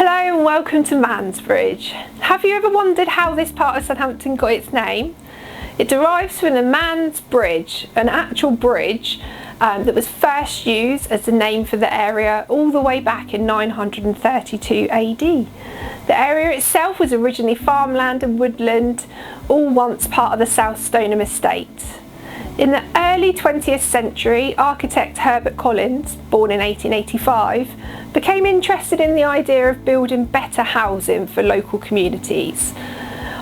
Hello and welcome to Mansbridge. Have you ever wondered how this part of Southampton got its name? It derives from the Mansbridge, an actual bridge that was first used as the name for the area all the way back in 932 AD. The area itself was originally farmland and woodland, all once part of the South Stoneham estate. In the early 20th century, architect Herbert Collins, born in 1885, became interested in the idea of building better housing for local communities.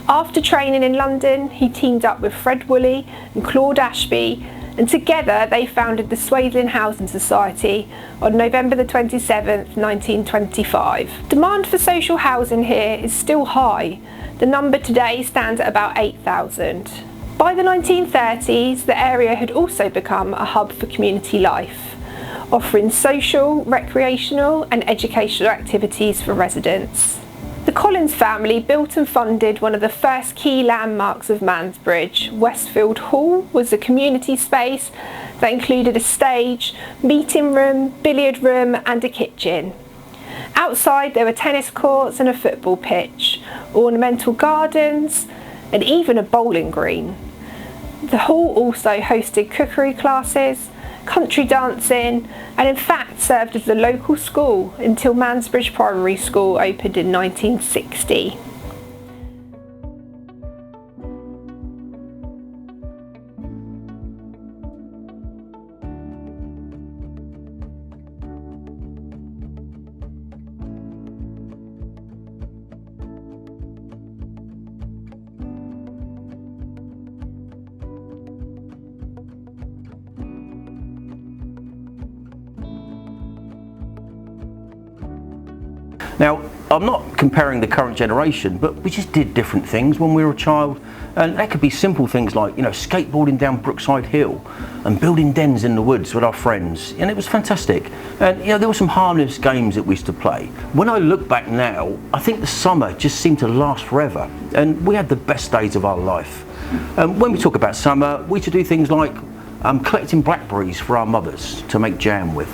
After training in London, he teamed up with Fred Woolley and Claude Ashby, and together they founded the Swaithling Housing Society on November the 27th, 1925. Demand for social housing here is still high. The number today stands at about 8,000. By the 1930s, the area had also become a hub for community life, offering social, recreational and educational activities for residents. The Collins family built and funded one of the first key landmarks of Mansbridge. Westfield Hall was a community space that included a stage, meeting room, billiard room and a kitchen. Outside there were tennis courts and a football pitch, ornamental gardens and even a bowling green. The hall also hosted cookery classes, country dancing and in fact served as the local school until Mansbridge Primary School opened in 1960. Now, I'm not comparing the current generation, but we just did different things when we were a child, and that could be simple things like, skateboarding down Brookside Hill and building dens in the woods with our friends, and it was fantastic. And there were some harmless games that we used to play. When I look back now, I think the summer just seemed to last forever, and we had the best days of our life. When we talk about summer, we used to do things like collecting blackberries for our mothers to make jam with,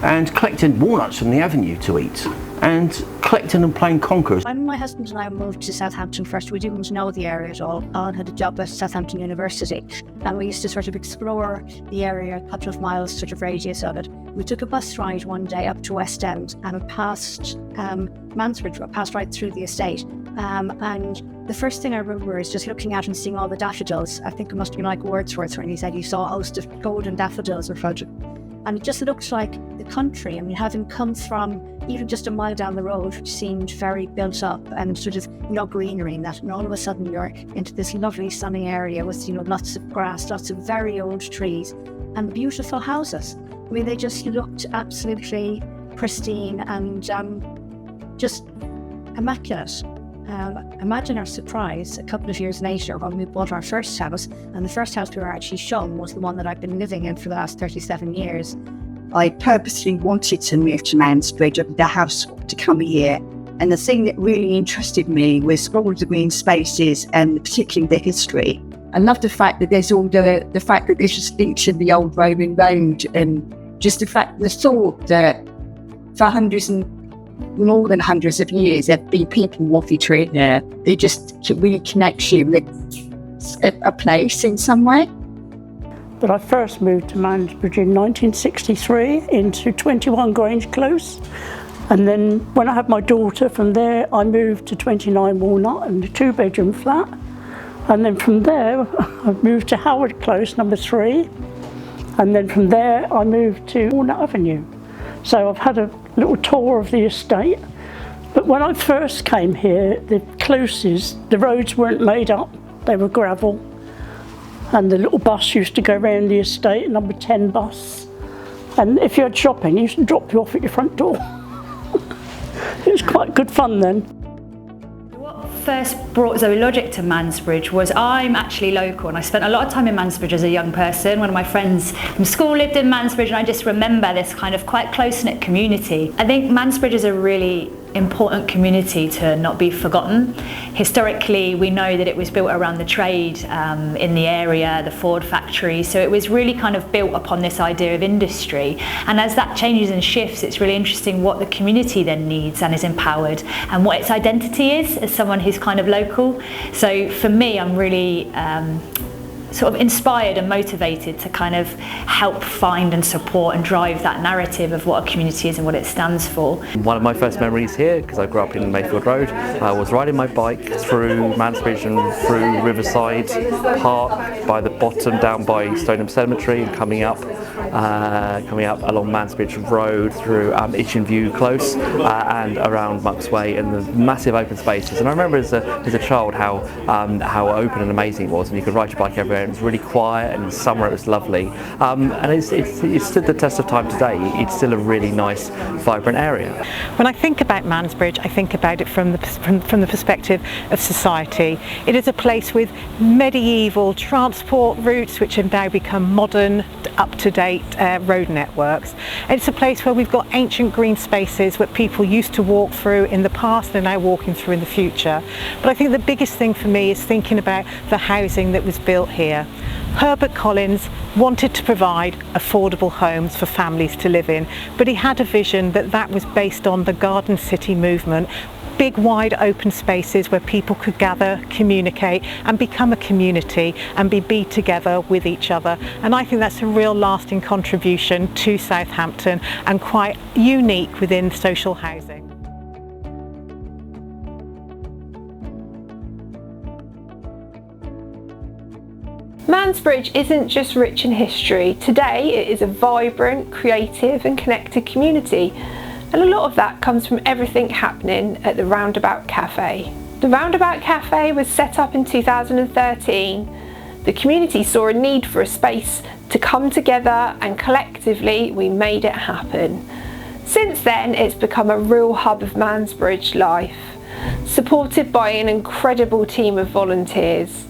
and collecting walnuts from the avenue to eat, and collecting and playing conkers. When my husband and I moved to Southampton first, we didn't know the area at all. Alan had a job at Southampton University, and we used to sort of explore the area, a couple of miles sort of radius of it. We took a bus ride one day up to West End and passed Mansbridge, passed right through the estate. And the first thing I remember is just looking out and seeing all the daffodils. I think it must have been like Wordsworth when he said he saw a host of golden daffodils in front of him. And it just looked like the country. I mean, having come from even just a mile down the road, which seemed very built up and sort of greenery in that, and all of a sudden you're into this lovely sunny area with lots of grass, lots of very old trees and beautiful houses. I mean, they just looked absolutely pristine and just immaculate. Imagine our surprise a couple of years later when we bought our first house, and the first house we were actually shown was the one that I've been living in for the last 37 years. I purposely wanted to move to Mansbridge and the house to come here, and the thing that really interested me was all the green spaces and particularly the history. I love the fact that there's all the fact that there's just linked to the old Roman road, and just the thought that for more than hundreds of years there'd be people walking through it there. They just really connect you with a place in some way. But I first moved to Mansbridge in 1963 into 21 Grange Close, and then when I had my daughter, from there I moved to 29 Walnut and a 2-bedroom flat, and then from there I moved to Howard Close number 3, and then from there I moved to Walnut Avenue. So I've had a little tour of the estate, but when I first came here, the closes, the roads weren't made up, they were gravel. And the little bus used to go around the estate, number 10 bus. And if you had shopping, he used to drop you off at your front door. It was quite good fun then. What first brought Zoologic to Mansbridge was I'm actually local, and I spent a lot of time in Mansbridge as a young person. One of my friends from school lived in Mansbridge, and I just remember this kind of quite close-knit community. I think Mansbridge is a really important community to not be forgotten. Historically, we know that it was built around the trade in the area, the Ford factory, so it was really kind of built upon this idea of industry. And as that changes and shifts, it's really interesting what the community then needs and is empowered, and what its identity is as someone who's kind of local. So for me, I'm really sort of inspired and motivated to kind of help find and support and drive that narrative of what a community is and what it stands for. One of my first memories here, because I grew up in Mayfield Road, I was riding my bike through Mansbridge and through Riverside Park, by the bottom down by Stoneham Cemetery, and coming up along Mansbridge Road through Itchen View Close and around Monks Way, and the massive open spaces. And I remember as a child how open and amazing it was, and you could ride your bike everywhere. It was really quiet, and in summer it was lovely. And it's stood the test of time today. It's still a really nice, vibrant area. When I think about Mansbridge, I think about it from the perspective of society. It is a place with medieval transport routes which have now become modern, up-to-date road networks. It's a place where we've got ancient green spaces where people used to walk through in the past and are now walking through in the future. But I think the biggest thing for me is thinking about the housing that was built here. Herbert Collins wanted to provide affordable homes for families to live in, but he had a vision that was based on the Garden City movement. Big wide open spaces where people could gather, communicate and become a community and be together with each other. And I think that's a real lasting contribution to Southampton and quite unique within social housing. Mansbridge isn't just rich in history. Today it is a vibrant, creative and connected community. And a lot of that comes from everything happening at the Roundabout Cafe. The Roundabout Cafe was set up in 2013. The community saw a need for a space to come together, and collectively we made it happen. Since then it's become a real hub of Mansbridge life, supported by an incredible team of volunteers.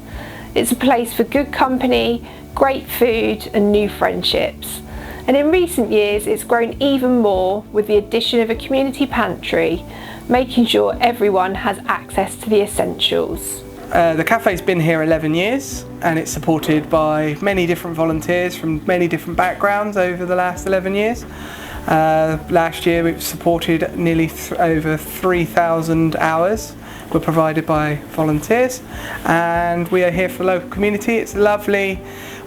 It's a place for good company, great food and new friendships. And in recent years it's grown even more with the addition of a community pantry, making sure everyone has access to the essentials. The cafe's been here 11 years and it's supported by many different volunteers from many different backgrounds over the last 11 years. Last year we've supported nearly over 3,000 hours were provided by volunteers, and we are here for the local community. It's lovely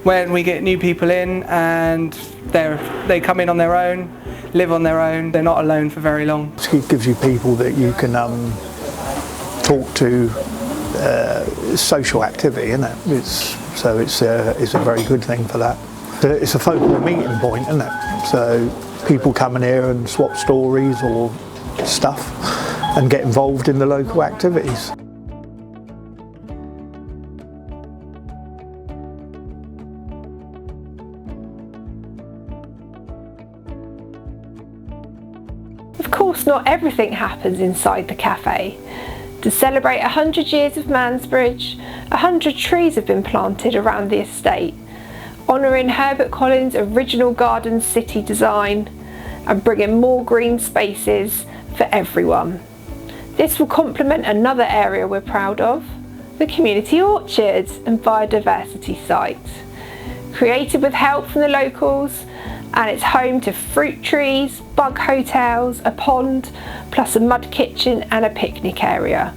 when we get new people in and they come in on their own, live on their own, they're not alone for very long. It gives you people that you can talk to, social activity, isn't it? It's a very good thing for that. It's a focal meeting point, isn't it? So people come in here and swap stories or stuff and get involved in the local activities. Of course, not everything happens inside the cafe. To celebrate 100 years of Mansbridge, 100 trees have been planted around the estate, honouring Herbert Collins' original Garden City design and bringing more green spaces for everyone. This will complement another area we're proud of, the community orchard and biodiversity site. Created with help from the locals, and it's home to fruit trees, bug hotels, a pond, plus a mud kitchen and a picnic area.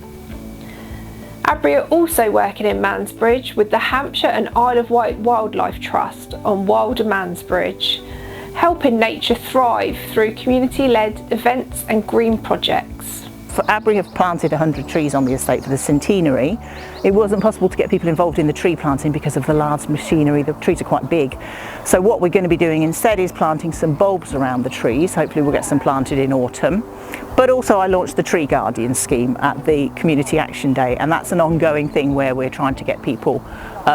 ABRI are also working in Mansbridge with the Hampshire and Isle of Wight Wildlife Trust on Wilder Mansbridge, helping nature thrive through community-led events and green projects. ABRI have planted 100 trees on the estate for the centenary. It wasn't possible to get people involved in the tree planting because of the large machinery. The trees are quite big. So what we're going to be doing instead is planting some bulbs around the trees. Hopefully we'll get some planted in autumn. But also I launched the Tree Guardian scheme at the Community Action Day, and that's an ongoing thing where we're trying to get people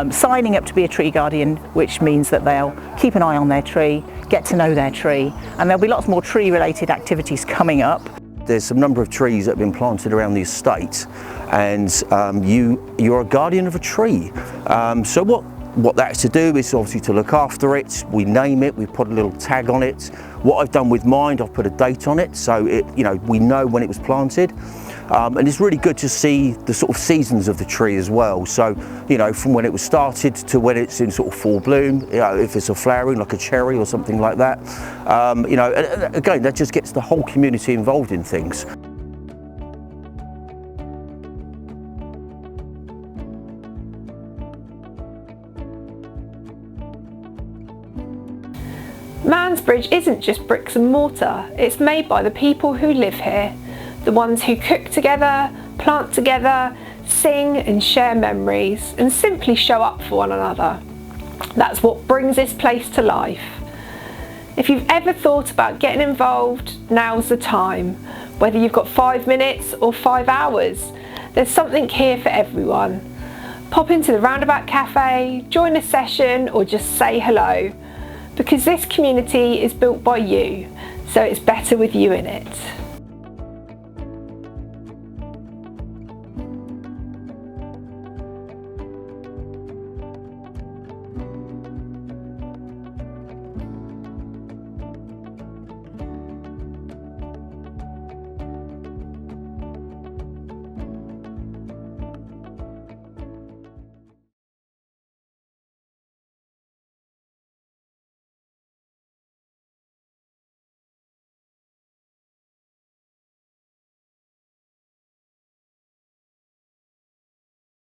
signing up to be a tree guardian, which means that they'll keep an eye on their tree, get to know their tree, and there'll be lots more tree related activities coming up. There's a number of trees that have been planted around the estate, and you're a guardian of a tree. So what what that's to do is obviously to look after it. We name it, we put a little tag on it. What I've done with mine, I've put a date on it, so we know when it was planted. And it's really good to see the sort of seasons of the tree as well. So, from when it was started to when it's in sort of full bloom, if it's a flowering like a cherry or something like that. Again, that just gets the whole community involved in things. Mansbridge isn't just bricks and mortar, it's made by the people who live here. The ones who cook together, plant together, sing and share memories, and simply show up for one another. That's what brings this place to life. If you've ever thought about getting involved, now's the time. Whether you've got 5 minutes or 5 hours, there's something here for everyone. Pop into the Roundabout Cafe, join a session, or just say hello. Because this community is built by you, so it's better with you in it.